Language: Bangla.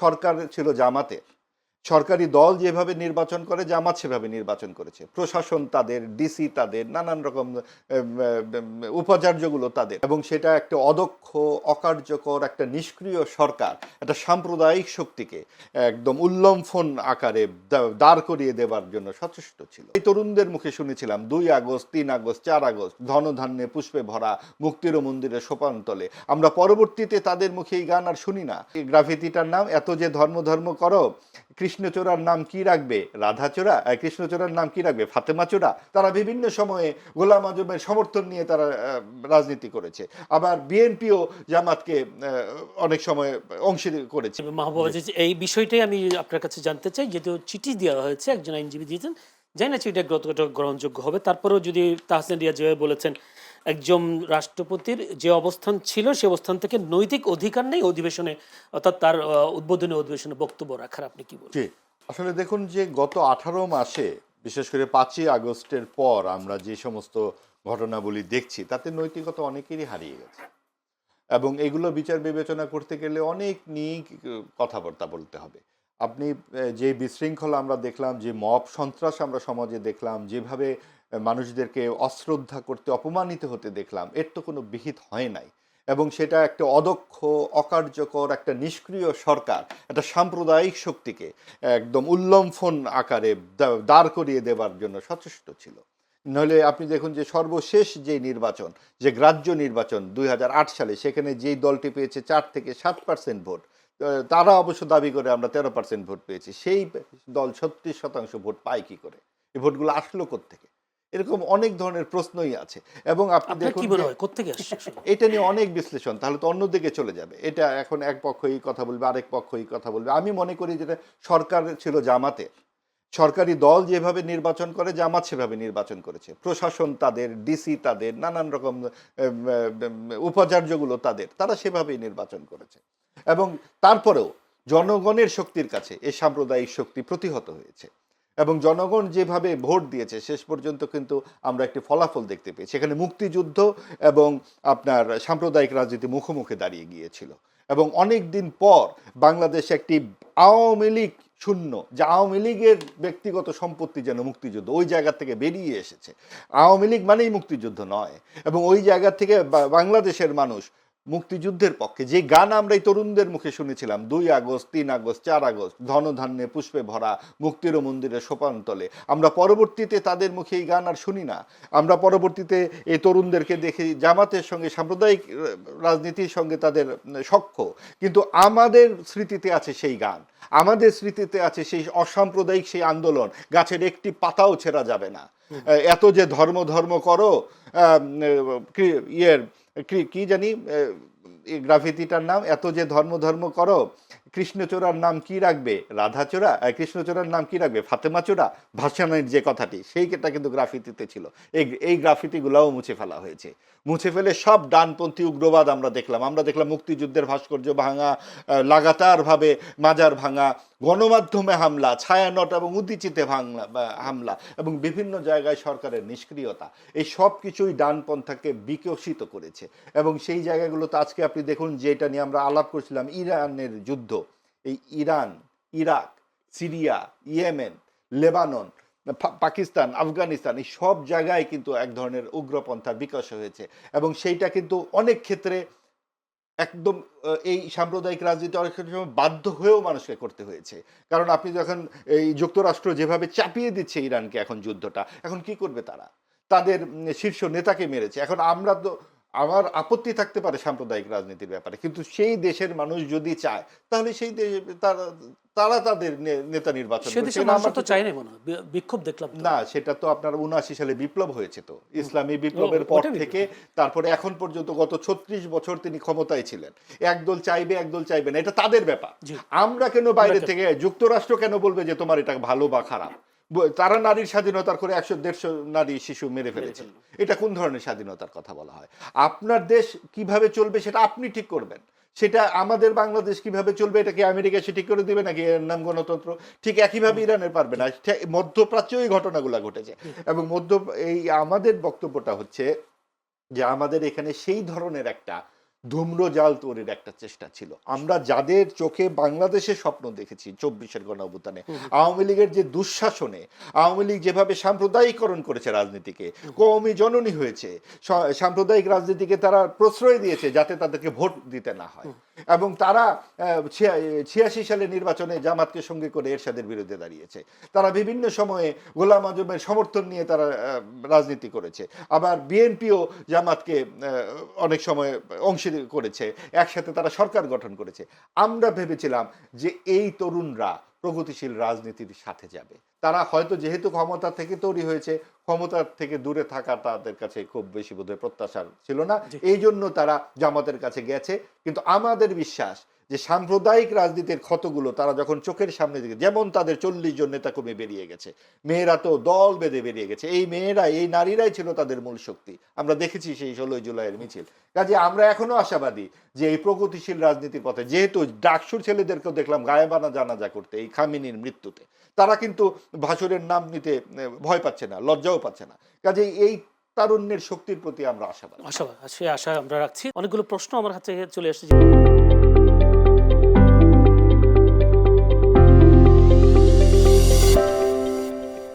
সরকার ছিল জামাতের। সরকারি দল যেভাবে নির্বাচন করে জামাত সেভাবে নির্বাচন করেছে। প্রশাসন তাদের, ডিসি তাদের, নানান রকম উপাচার্যগুলো তাদের, এবং সেটা একটা অদক্ষ, অকার্যকর, একটা নিষ্ক্রিয় সরকার একটা সাম্প্রদায়িক শক্তিকে একদম উল্লম্ফন আকারে দাঁড় করিয়ে দেবার জন্য সচেষ্ট ছিল। এই তরুণদের মুখে শুনেছিলাম 2 আগস্ট, 3 আগস্ট, 4 আগস্ট ধনধান্যে পুষ্পে ভরা মুক্তির মন্দিরে সোপানতলে। আমরা পরবর্তীতে তাদের মুখে এই গান আর শুনি না। এই গ্রাফিতিটার নাম এত যে ধর্ম ধর্ম করো, কৃষ্ণচূড়ার নাম কি রাখবে? রাধাচূড়া। কৃষ্ণচূড়ার নাম কি রাখবে? ফাতেমাচূড়া। তারা বিভিন্ন সময়ে গোলাম আজমের সমর্থন নিয়ে তারা রাজনীতি করেছে। আবার বিএনপিও জামাতকে অনেক সময় অংশী করেছে। মাহবুব আজিজ, এই বিষয়টাই আমি আপনার কাছে জানতে চাই। যেহেতু চিঠি দেওয়া হয়েছে, একজন আইনজীবী দিয়েছেন, জানি না চিঠিটা কতটা গ্রহণযোগ্য হবে, তারপরেও যদি তাহসিন রিয়াজ যেভাবে বলেছেন একজন রাষ্ট্রপতির যে অবস্থান ছিল সে অবস্থান থেকে নৈতিক অধিকার নেই অধিবেশনে, অর্থাৎ তার উদ্বোধনী অধিবেশনে বক্তব্য রাখার, আপনি কি বলছেন? আসলে দেখুন যে গত 18 মাসে, বিশেষ করে 5ই আগস্টের পর আমরা যে সমস্ত ঘটনাবলী দেখছি তাতে নৈতিকতা অনেকেরই হারিয়ে গেছে, এবং এগুলো বিচার বিবেচনা করতে গেলে অনেক নিয়ে কথাবার্তা বলতে হবে। আপনি যে বিশৃঙ্খলা আমরা দেখলাম, যে মব সন্ত্রাস আমরা সমাজে দেখলাম, যেভাবে মানুষদেরকে অশ্রদ্ধা করতে, অপমানিত হতে দেখলাম, এর তো কোনো বিহিত হয় নাই। এবং সেটা একটা অদক্ষ, অকার্যকর, একটা নিষ্ক্রিয় সরকার একটা সাম্প্রদায়িক শক্তিকে একদম উল্লম্ফন আকারে দাঁড় করিয়ে দেবার জন্য সচেষ্ট ছিল। নইলে আপনি দেখুন যে সর্বশেষ যে নির্বাচন, যে গ্রাহ্য নির্বাচন 2008 সালে, সেখানে যেই দলটি পেয়েছে 4 থেকে 7% ভোট, তারা অবশ্য দাবি করে আমরা 13% ভোট পেয়েছি, সেই দল 36% ভোট পায় কি করে? এই ভোটগুলো আসলো কোত্থেকে? এরকম অনেক ধরনের প্রশ্নই আছে। এবং আপনি দেখুন এটা নিয়ে অনেক বিশ্লেষণ, তাহলে তো অন্যদিকে চলে যাবে। এটা এখন এক পক্ষ এই কথা বলবে, আরেক পক্ষ এই কথা বলবে। আমি মনে করি যেটা সরকার ছিল জামাতের। সরকারি দল যেভাবে নির্বাচন করে জামাত সেভাবে নির্বাচন করেছে। প্রশাসন তাদের, ডিসি তাদের, নানান রকম উপাচার্যগুলো তাদের, তারা সেভাবেই নির্বাচন করেছে। এবং তারপরেও জনগণের শক্তির কাছে এই সাম্প্রদায়িক শক্তি প্রতিহত হয়েছে, এবং জনগণ যেভাবে ভোট দিয়েছে শেষ পর্যন্ত কিন্তু আমরা একটি ফলাফল দেখতে পেয়েছি। এখানে মুক্তিযুদ্ধ এবং আপনার সাম্প্রদায়িক রাজনীতি মুখোমুখি দাঁড়িয়ে গিয়েছিল, এবং অনেক দিন পর বাংলাদেশ একটি আওয়ামী লীগ শূন্য, যে আওয়ামী লীগের ব্যক্তিগত সম্পত্তি যেন মুক্তিযুদ্ধ, ওই জায়গা থেকে বেরিয়ে এসেছে। আওয়ামী লীগ মানেই মুক্তিযুদ্ধ নয়, এবং ওই জায়গা থেকে বাংলাদেশের মানুষ মুক্তিযুদ্ধের পক্ষে। যে গান আমরা এই তরুণদের মুখে শুনেছিলাম 2 আগস্ট, 3 আগস্ট, 4 আগস্ট ধনধান্যে পুষ্পে ভরা মুক্তির মন্দিরে সোপানতলে, আমরা পরবর্তীতে তাদের মুখে এই গান আর শুনি না। আমরা পরবর্তীতে এই তরুণদেরকে দেখি জামাতের সঙ্গে, সাম্প্রদায়িক রাজনীতির সঙ্গে তাদের সখ্য, কিন্তু আমাদের স্মৃতিতে আছে সেই গান, আমাদের স্মৃতিতে আছে সেই অসাম্প্রদায়িক সেই আন্দোলন। গাছের একটি পাতাও ছেঁড়া যাবে না। এত যে ধর্ম ধর্ম করো, ইয়ের কি জানি গ্রাফিতিটার নাম, এত যে ধর্ম ধর্ম করো, কৃষ্ণচূড়ার নাম কি রাখবে? রাধাচূড়া। কৃষ্ণচূড়ার নাম কি রাখবে? ফাতেমাচূড়া। ভাসানের যে কথাটি, সেইটা কিন্তু গ্রাফিতিতে ছিল। এই গ্রাফিতিগুলোও মুছে ফেলা হয়েছে। মুছে ফেলে সব ডানপন্থী উগ্রবাদ আমরা দেখলাম। মুক্তিযুদ্ধের ভাস্কর্য ভাঙা, লাগাতারভাবে মাজার ভাঙা, গণমাধ্যমে হামলা, ছায়ানট এবং উদ্দীচিতে হামলা, এবং বিভিন্ন জায়গায় সরকারের নিষ্ক্রিয়তা, এই সব কিছুই ডানপন্থাকে বিকশিত করেছে। এবং সেই জায়গাগুলোতে আজকে আপনি দেখুন, যেটা নিয়ে আমরা আলাপ করছিলাম, ইরানের যুদ্ধ, এই Iran, Iraq, Syria, Yemen, Lebanon, Pakistan, Afghanistan, এই সব জায়গায় কিন্তু এক ধরনের উগ্রপন্থার বিকাশ হয়েছে। এবং সেইটা কিন্তু অনেক ক্ষেত্রে একদম এই সাম্প্রদায়িক রাজনীতি অনেক সময় বাধ্য হয়েও মানুষকে করতে হয়েছে। কারণ আপনি যখন এই যুক্তরাষ্ট্র যেভাবে চাপিয়ে দিচ্ছে ইরানকে এখন যুদ্ধটা, এখন কি করবে তারা? তাদের শীর্ষ নেতাকে মেরেছে। এখন আমরা তো, আমার আপত্তি থাকতে পারে সাম্প্রদায়িক রাজনীতির ব্যাপারে, কিন্তু সেই দেশের মানুষ যদি চায় তাহলে সেই তারা তাদের নেতা নির্বাচন বিক্ষোভ দেখলাম না। সেটা তো আপনার 79 সালে বিপ্লব হয়েছে, তো ইসলামী বিপ্লবের পর থেকে তারপরে এখন পর্যন্ত গত 36 বছর তিনি ক্ষমতায় ছিলেন। একদল চাইবে, একদল চাইবে না, এটা তাদের ব্যাপার। আমরা কেন বাইরে থেকে, যুক্তরাষ্ট্র কেন বলবে যে তোমার এটা ভালো বা খারাপ? তারা নারীর স্বাধীনতার করে 100-150 নারী শিশু মেরে ফেলেছে, এটা কোন ধরনের স্বাধীনতার কথা বলা হয়? আপনার দেশ কিভাবে চলবে সেটা আপনি ঠিক করবেন। সেটা আমাদের বাংলাদেশ কিভাবে চলবে এটা কি আমেরিকা সে ঠিক করে দিবে নাকি? এর নাম গণতন্ত্র। ঠিক একইভাবে ইরানের পারবে না। মধ্যপ্রাচ্যে এই ঘটনাগুলো ঘটেছে। এবং এই আমাদের বক্তব্যটা হচ্ছে যে আমাদের এখানে সেই ধরনের একটা ধূম্রজাল তৈরির একটা চেষ্টা ছিল। আমরা যাদের চোখে বাংলাদেশের স্বপ্ন দেখেছি 24-এর গণঅভ্যুত্থানে, আওয়ামী লীগের যে দুঃশাসনে আওয়ামী লীগ যেভাবে সাম্প্রদায়িকরণ করেছে রাজনীতিকে, কওমি জননী হয়েছে, সাম্প্রদায়িক রাজনীতিকে তারা প্রশ্রয় দিয়েছে যাতে তাদেরকে ভোট দিতে না হয়, এবং তারা 86 সালে নির্বাচনে জামাতকে সঙ্গে করে এরশাদের বিরুদ্ধে দাঁড়িয়েছে। তারা বিভিন্ন সময়ে গোলাম আজমের সমর্থন নিয়ে তারা রাজনীতি করেছে। আবার বিএনপিও জামাতকে অনেক সময় অংশী করেছে, একসাথে তারা সরকার গঠন করেছে। আমরা ভেবেছিলাম যে এই তরুণরা প্রগতিশীল রাজনীতির সাথে যাবে। তারা হয়তো যেহেতু ক্ষমতা থেকে তৈরি হয়েছে, ক্ষমতার থেকে দূরে থাকা তাদের কাছে খুব বেশি বোধহয় প্রত্যাশা ছিল না, এই জন্য তারা জামাতের কাছে গেছে। কিন্তু আমাদের বিশ্বাস যে সাম্প্রদায়িক রাজনীতির ক্ষতগুলো তারা যখন চোখের সামনে দিকে, যেমন তাদের 40 জন নেতাকর্মী বেরিয়ে গেছে, মেয়েরা তো দল বেঁধে বেরিয়ে গেছে, এই মেয়েরা এই নারীরাই ছিল তাদের মূল শক্তি। আমরা দেখেছি সেই 16 জুলাইয়ের মিছিল। কাজে আমরা এখনো আশাবাদী যে এই প্রগতিশীল রাজনীতির পথে, যেহেতু ডাকসুর ছেলেদেরকেও দেখলাম গায়েবানা জানাজা করতে এই খামেনির মৃত্যুতে, তারা কিন্তু ভাসুরের নাম নিতে ভয় পাচ্ছে না, লজ্জাও পাচ্ছে না। কাজে এই তারুণ্যের শক্তির প্রতি আমরা আশাবাদী। সে আশা আমরা রাখছি। অনেকগুলো প্রশ্ন আমার কাছে চলে এসেছে।